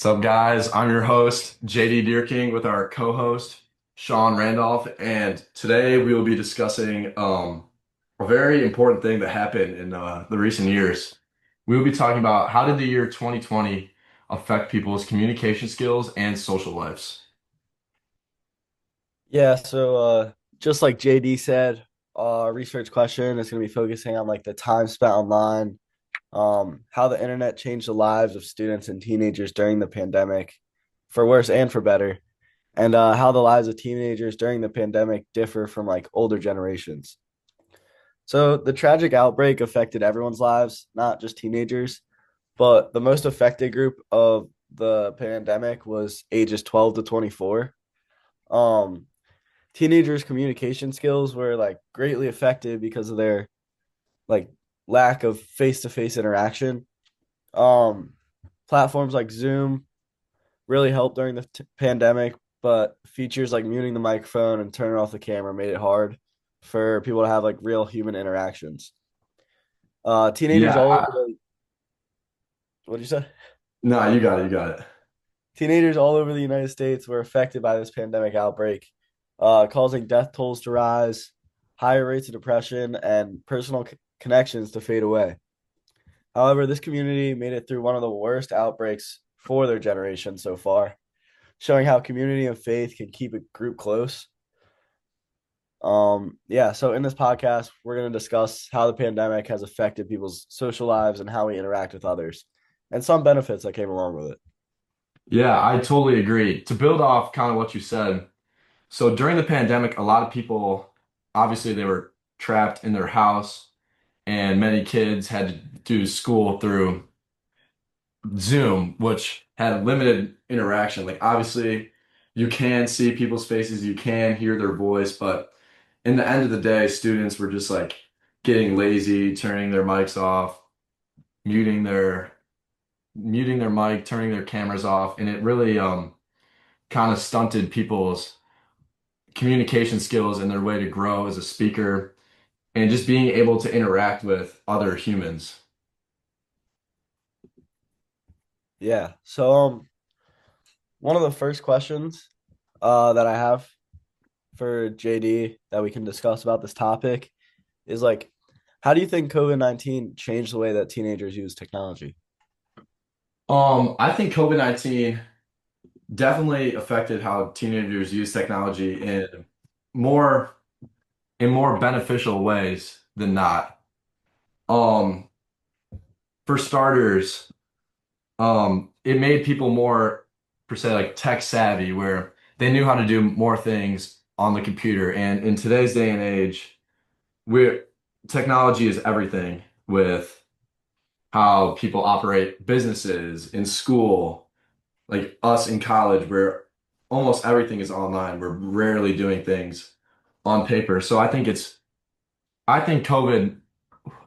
What's up, guys? I'm your host, JD Deerking, with our co-host, Sean Randolph, and today we will be discussing a very important thing that happened in the recent years. We will be talking about how did the year 2020 affect people's communication skills and social lives. Yeah, just like JD said, research question is going to be focusing on like the time spent online, how the internet changed the lives of students and teenagers during the pandemic, for worse and for better, and how the lives of teenagers during the pandemic differ from like older generations. So the tragic outbreak affected everyone's lives, not just teenagers, but the most affected group of the pandemic was ages 12 to 24. Um, Teenagers' communication skills were like greatly affected because of their like lack of face-to-face interaction. Um, Platforms like Zoom really helped during the pandemic, but features like muting the microphone and turning off the camera made it hard for people to have like real human interactions. Teenagers Yeah, all over the what did you say? no, you got it, you got it. Teenagers all over the United States were affected by this pandemic outbreak, causing death tolls to rise, higher rates of depression, and personal connections to fade away. However, this community made it through one of the worst outbreaks for their generation so far, showing how community and faith can keep a group close. So in this podcast, we're going to discuss how the pandemic has affected people's social lives and how we interact with others, and some benefits that came along with it. Yeah, I totally agree. To build off kind of what you said, so during the pandemic, a lot of people, obviously, they were trapped in their house, and many kids had to do school through Zoom, which had limited interaction. Like, obviously, you can see people's faces, you can hear their voice, but in the end of the day, students were just like getting lazy, turning their mics off, muting their muting their mic, turning their cameras off, and it really kind of stunted people's communication skills and their way to grow as a speaker and just being able to interact with other humans. Yeah. One of the first questions that I have for JD that we can discuss about this topic is like, how do you think COVID-19 changed the way that teenagers use technology? I think COVID-19 definitely affected how teenagers use technology more more beneficial ways than not. Um, for starters, it made people more per se like tech savvy, where they knew how to do more things on the computer. And in today's day and age, we're technology is everything with how people operate businesses in school, like us in college, where almost everything is online. We're rarely doing things on paper. So I think COVID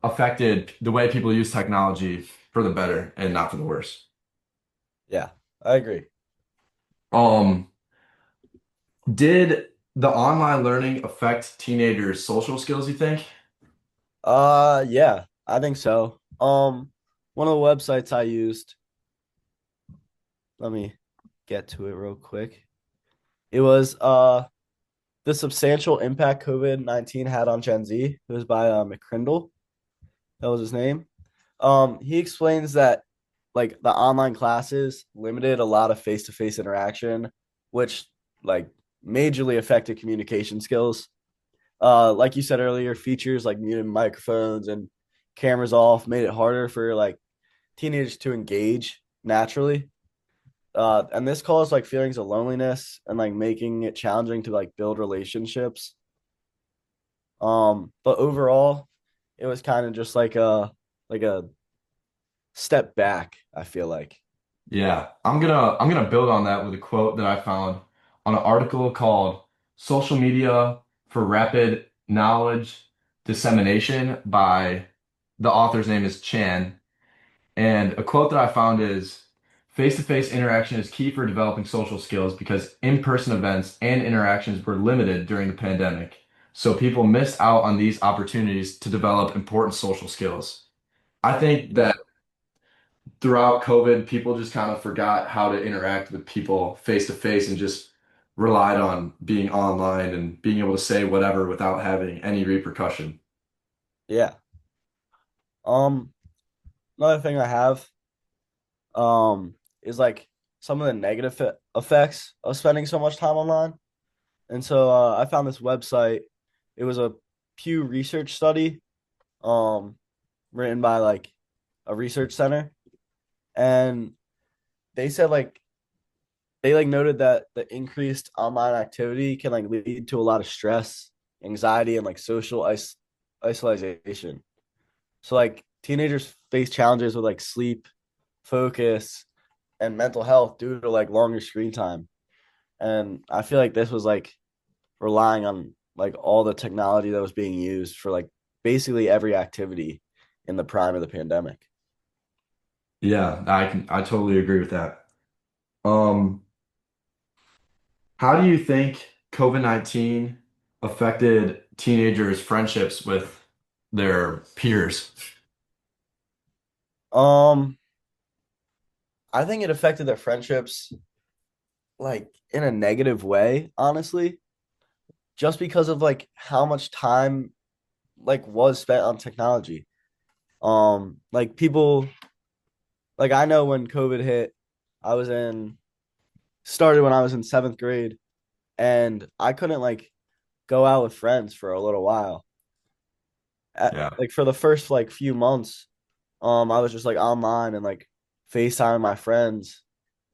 affected the way people use technology for the better and not for the worse. Yeah, I agree. Um, did the online learning affect teenagers' social skills, you think? Yeah, I think so. One of the websites I used, let me get to it real quick. It was the substantial impact COVID-19 had on Gen Z. It was by McCrindle. That was his name. He explains that like the online classes limited a lot of face-to-face interaction, which like majorly affected communication skills. Like you said earlier, features like muted microphones and cameras off made it harder for like teenagers to engage naturally. And this caused like feelings of loneliness and like making it challenging to like build relationships. But overall, it was kind of just like a step back, I feel like. Yeah, I'm gonna build on that with a quote that I found on an article called "Social Media for Rapid Knowledge Dissemination" by the author's name is Chan. And a quote that I found is face-to-face interaction is key for developing social skills because in-person events and interactions were limited during the pandemic. So people missed out on these opportunities to develop important social skills. I think Yeah. that throughout COVID, people just kind of forgot how to interact with people face to face and just relied on being online and being able to say whatever without having any repercussion. Yeah. Um, Another thing I have is like some of the negative effects of spending so much time online. And so I found this website. It was a Pew Research study, um, written by like a research center, and they said like they like noted that the increased online activity can like lead to a lot of stress, anxiety, and like social isolation. So like teenagers face challenges with like sleep, focus, and mental health due to like longer screen time. And I feel like this was like relying on like all the technology that was being used for like basically every activity in the prime of the pandemic. Yeah, I totally agree with that. Um, how do you think COVID-19 affected teenagers' friendships with their peers? Um, I think it affected their friendships like in a negative way, honestly, just because of like how much time like was spent on technology. Like people like I know when COVID hit, I was in started when I was in seventh grade, and I couldn't like go out with friends for a little while. Yeah. Like for the first like few months, I was just like online and like FaceTiming my friends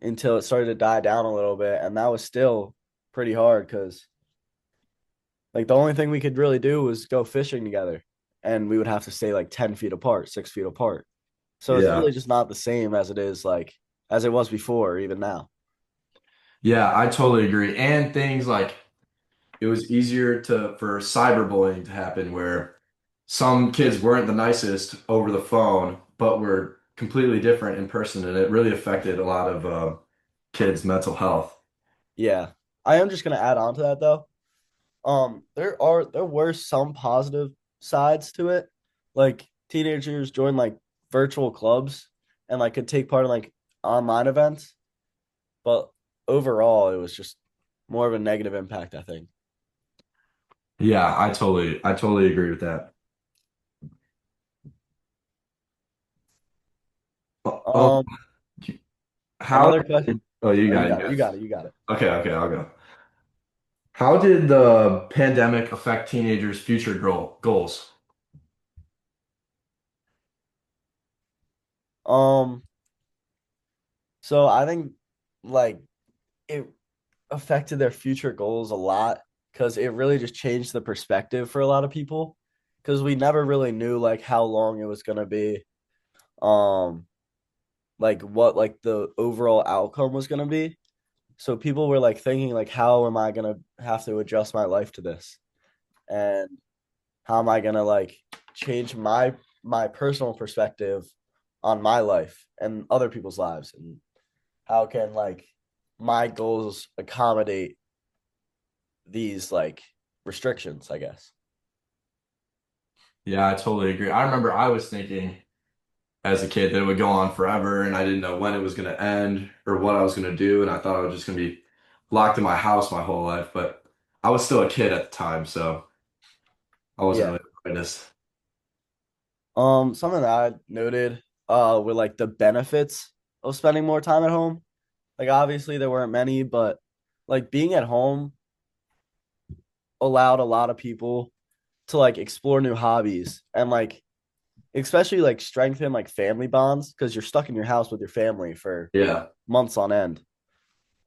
until it started to die down a little bit, and that was still pretty hard because like the only thing we could really do was go fishing together, and we would have to stay like 10 feet apart, 6 feet apart. So it's Yeah. really just not the same as it is like as it was before, even now. Yeah, I totally agree. And things like it was easier to for cyberbullying to happen where some kids weren't the nicest over the phone, but were completely different in person, and it really affected a lot of kids' mental health. Yeah. I am just gonna add on to that though. There were some positive sides to it. Like teenagers joined like virtual clubs and like could take part in like online events, but overall it was just more of a negative impact, I think. Yeah, I totally agree with that. Oh, Um, how Another question. oh, you Oh, you got it, you got it. got You it. got it. You got it. Okay, okay, I'll go. How did the pandemic affect teenagers' future goals? Um, so I think like it affected their future goals a lot because it really just changed the perspective for a lot of people because we never really knew like how long it was gonna be. Um, like what like the overall outcome was gonna be. So people were like thinking like how am I gonna have to adjust my life to this? And how am I gonna like change my personal perspective on my life and other people's lives? And how can like my goals accommodate these like restrictions, I guess. Yeah, I totally agree. I remember I was thinking as a kid that it would go on forever and I didn't know when it was going to end or what I was going to do. And I thought I was just going to be locked in my house my whole life. But I was still a kid at the time, so I wasn't Yeah. really a witness. Something that I noted were like the benefits of spending more time at home. Like obviously there weren't many, but like being at home allowed a lot of people to like explore new hobbies and like especially like strengthen like family bonds because you're stuck in your house with your family for Yeah, months on end.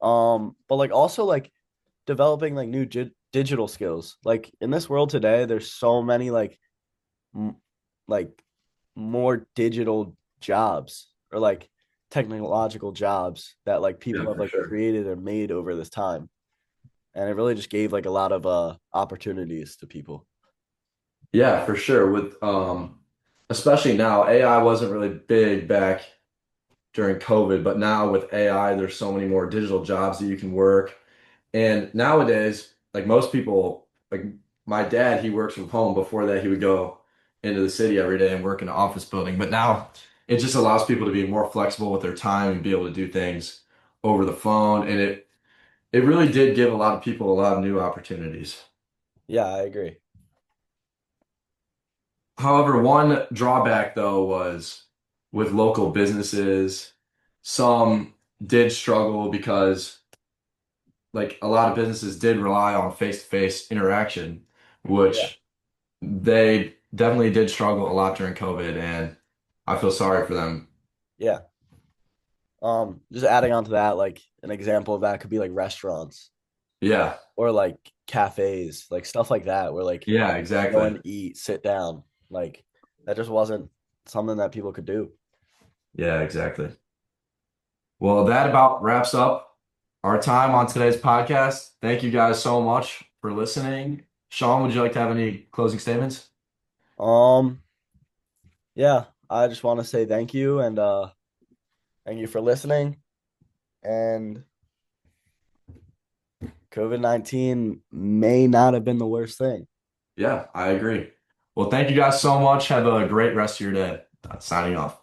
But like also like developing like new digital skills. Like in this world today, there's so many m- like more digital jobs or like technological jobs that like yeah, people have for like sure. created and made over this time. And it really just gave like a lot of opportunities to people. Yeah, for sure. With especially now, AI wasn't really big back during COVID, but now with AI, there's so many more digital jobs that you can work. And nowadays, like most people, like my dad, he works from home. Before that, he would go into the city every day and work in an office building. But now it just allows people to be more flexible with their time and be able to do things over the phone. And it really did give a lot of people a lot of new opportunities. Yeah, I agree. However, one drawback though was with local businesses, some did struggle because like a lot of businesses did rely on face-to-face interaction, Yeah. which they definitely did struggle a lot during COVID, and I feel sorry for them. Yeah. Just adding on to that, like an example of that could be like restaurants Yeah, or like cafes, like stuff like that, where like yeah, go exactly. and eat, sit down. Like that just wasn't something that people could do. Yeah, exactly. Well, that about wraps up our time on today's podcast. Thank you guys so much for listening. Sean, would you like to have any closing statements? Um, yeah, I just want to say thank you and thank you for listening. And COVID-19 may not have been the worst thing. Yeah, I agree. Well, thank you guys so much. Have a great rest of your day. Signing off.